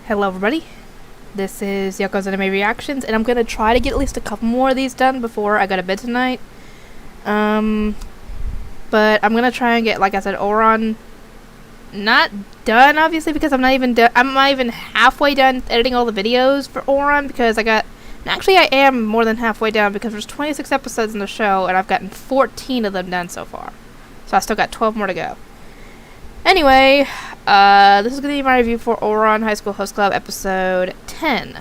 Hello everybody, this is Yoko's Anime Reactions, and I'm going to try to get at least a couple more of these done before I go to bed tonight. But I'm going to try and get, like I said, Ouran not done, obviously, because I'm not even halfway done editing all the videos for Ouran, because actually I am more than halfway done, because there's 26 episodes in the show, and I've gotten 14 of them done so far. So I still got 12 more to go. Anyway, this is going to be my review for Ouran High School Host Club episode 10.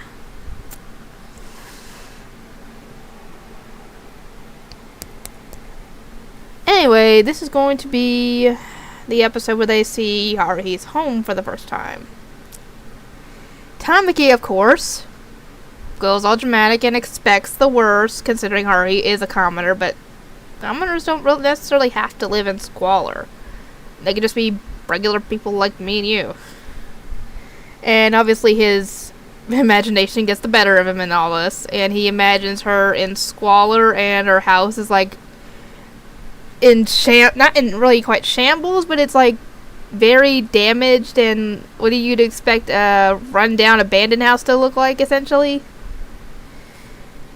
Anyway, this is going to be the episode where they see Haruhi's home for the first time. Tamaki, of course, goes all dramatic and expects the worst, considering Haruhi is a commoner, but commoners don't really necessarily have to live in squalor. They can just be regular people like me and you. And obviously his imagination gets the better of him in all this, and he imagines her in squalor, and her house is like not in really quite shambles, but it's like very damaged, and what do you'd expect a run-down abandoned house to look like, essentially.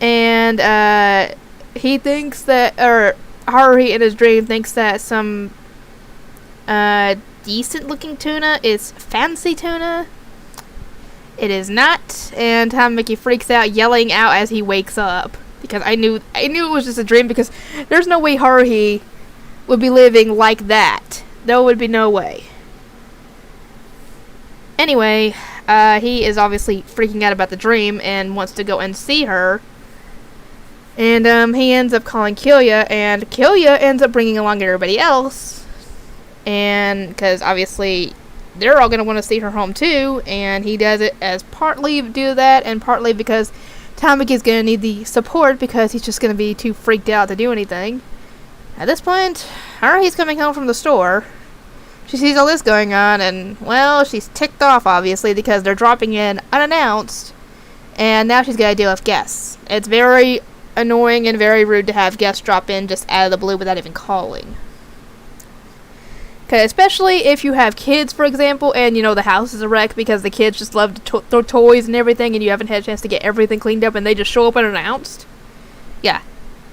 And he thinks that, or Haruhi in his dream thinks that some decent looking tuna is fancy tuna. It is not, and Tamaki freaks out, yelling out as he wakes up, because I knew it was just a dream, because there's no way Haruhi would be living like that. There would be no way. Anyway, he is obviously freaking out about the dream and wants to go and see her. And he ends up calling Kyoya, and Kyoya ends up bringing along everybody else. And because obviously they're all going to want to see her home too, and he does it as partly to do that, and partly because Tamaki's going to need the support, because he's just going to be too freaked out to do anything. At this point, Haruhi's coming home from the store. She sees all this going on, and, well, she's ticked off, obviously, because they're dropping in unannounced, and now she's got to deal with guests. It's very annoying and very rude to have guests drop in just out of the blue without even calling. Okay, especially if you have kids, for example, and, you know, the house is a wreck because the kids just love to throw toys and everything, and you haven't had a chance to get everything cleaned up, and they just show up unannounced. Yeah,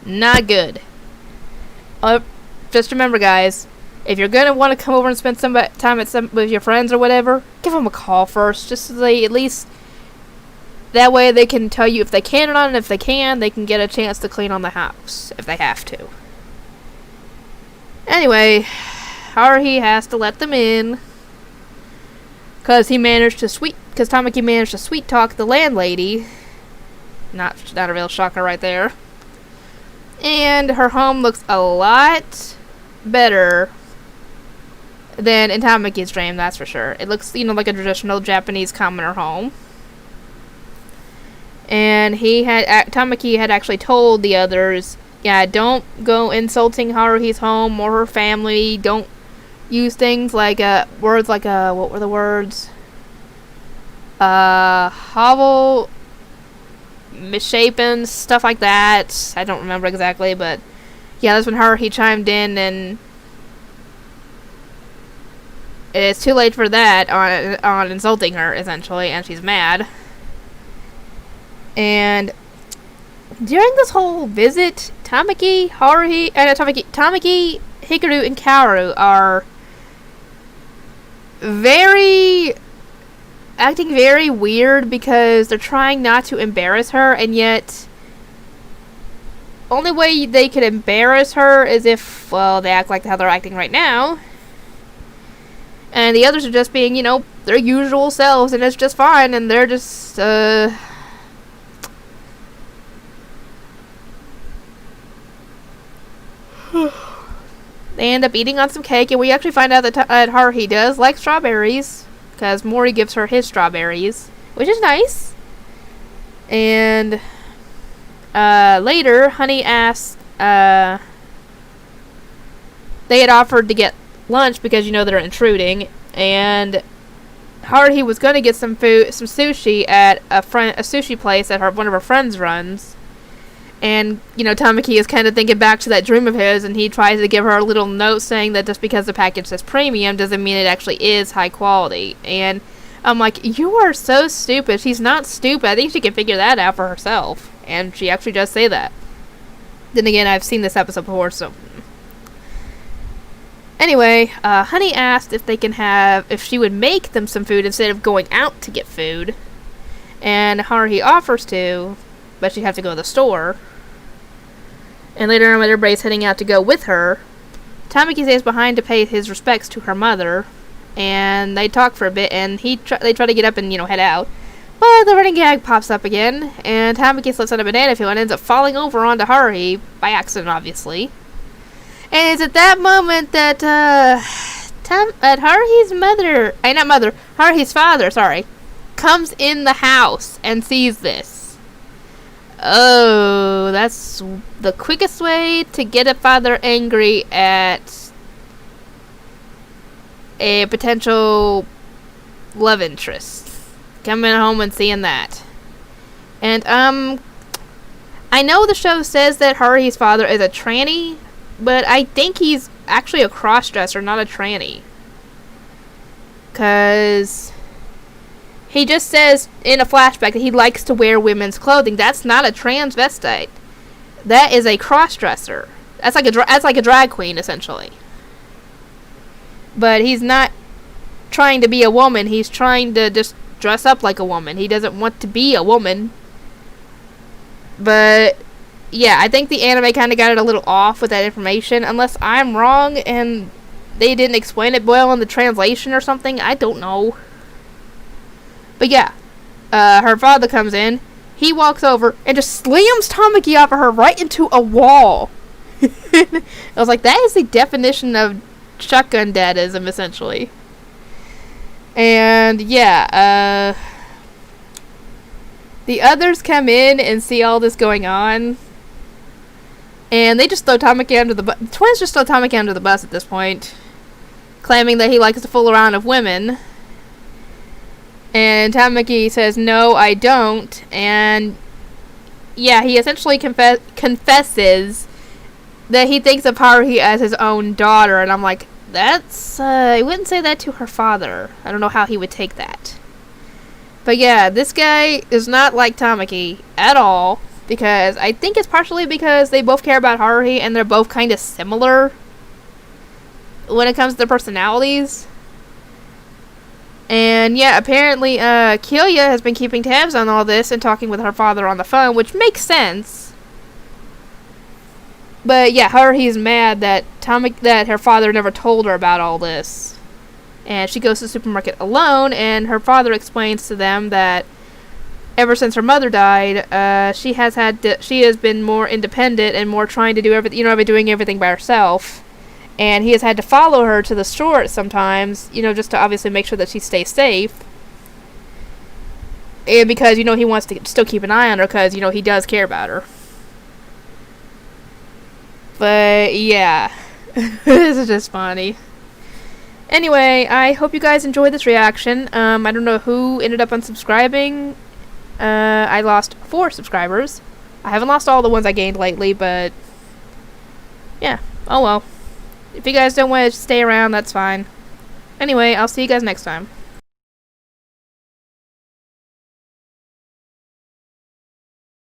not good. Just remember, guys, if you're going to want to come over and spend some time with your friends or whatever, give them a call first, just so they at least, that way they can tell you if they can or not, and if they can, they can get a chance to clean on the house, if they have to. Anyway, Haruhi has to let them in, because Tamaki managed to sweet talk the landlady. Not a real shocker right there. And her home looks a lot better than in Tamaki's dream, that's for sure. It looks, like a traditional Japanese commoner home. And Tamaki had actually told the others, yeah, don't go insulting Haruhi's home or her family. Don't use things like words like what were the words? Hovel, misshapen, stuff like that. I don't remember exactly, but yeah, that's when Haruhi chimed in, and it's too late for that on insulting her, essentially, and she's mad. And during this whole visit, Tamaki, Hikaru, and Kaoru are acting very weird, because they're trying not to embarrass her, and yet only way they could embarrass her is if, well, they act like how they're acting right now, and the others are just being, their usual selves, and it's just fine, and they're just they end up eating on some cake, and we actually find out that Haruhi does like strawberries, because Mori gives her his strawberries, which is nice. And later, Honey asked, they had offered to get lunch because, they're intruding, and Haruhi was going to get some sushi at a sushi place that one of her friends runs. And, Tamaki is kind of thinking back to that dream of his, and he tries to give her a little note saying that just because the package says premium doesn't mean it actually is high quality. And I'm like, you are so stupid. She's not stupid. I think she can figure that out for herself. And she actually does say that. Then again, I've seen this episode before, so... Anyway, Honey asked if she would make them some food instead of going out to get food. And Haruhi offers to, but she'd have to go to the store. And later on, when everybody's heading out to go with her, Tamaki stays behind to pay his respects to her mother. And they talk for a bit, and they try to get up and, head out. But the running gag pops up again, and Tamaki slips on a banana peel and ends up falling over onto Haruhi, by accident, obviously. And it's at that moment that, Haruhi's father, comes in the house and sees this. Oh, that's the quickest way to get a father angry at a potential love interest. Coming home and seeing that. And, I know the show says that Haruhi's father is a tranny, but I think he's actually a cross-dresser, not a tranny. 'Cause he just says in a flashback that he likes to wear women's clothing. That's not a transvestite. That is a cross-dresser. That's like a drag queen, essentially. But he's not trying to be a woman. He's trying to just dress up like a woman. He doesn't want to be a woman. But yeah, I think the anime kind of got it a little off with that information. Unless I'm wrong and they didn't explain it well in the translation or something. I don't know. But yeah, her father comes in. He walks over and just slams Tamaki off of her right into a wall. I was like, that is the definition of shotgun dadism, essentially. And yeah, the others come in and see all this going on. And they just throw Tamaki under the bus. The twins just throw Tamaki under the bus at this point, claiming that he likes to fool around with women. And Tamaki says, no, I don't. And yeah, he essentially confesses that he thinks of Haruhi as his own daughter. And I'm like, that's, I wouldn't say that to her father. I don't know how he would take that. But yeah, this guy is not like Tamaki at all. Because I think it's partially because they both care about Haruhi and they're both kind of similar when it comes to their personalities. And yeah, apparently Kyoya has been keeping tabs on all this and talking with her father on the phone, which makes sense. But yeah, Haruhi's mad that her father never told her about all this. And she goes to the supermarket alone, and her father explains to them that ever since her mother died, she has been more independent and more trying to do everything, doing everything by herself. And he has had to follow her to the store sometimes, just to obviously make sure that she stays safe. And because, he wants to still keep an eye on her because, he does care about her. But, yeah. This is just funny. Anyway, I hope you guys enjoyed this reaction. I don't know who ended up unsubscribing. I lost 4 subscribers. I haven't lost all the ones I gained lately, but yeah, oh well. If you guys don't want to stay around, that's fine. Anyway, I'll see you guys next time.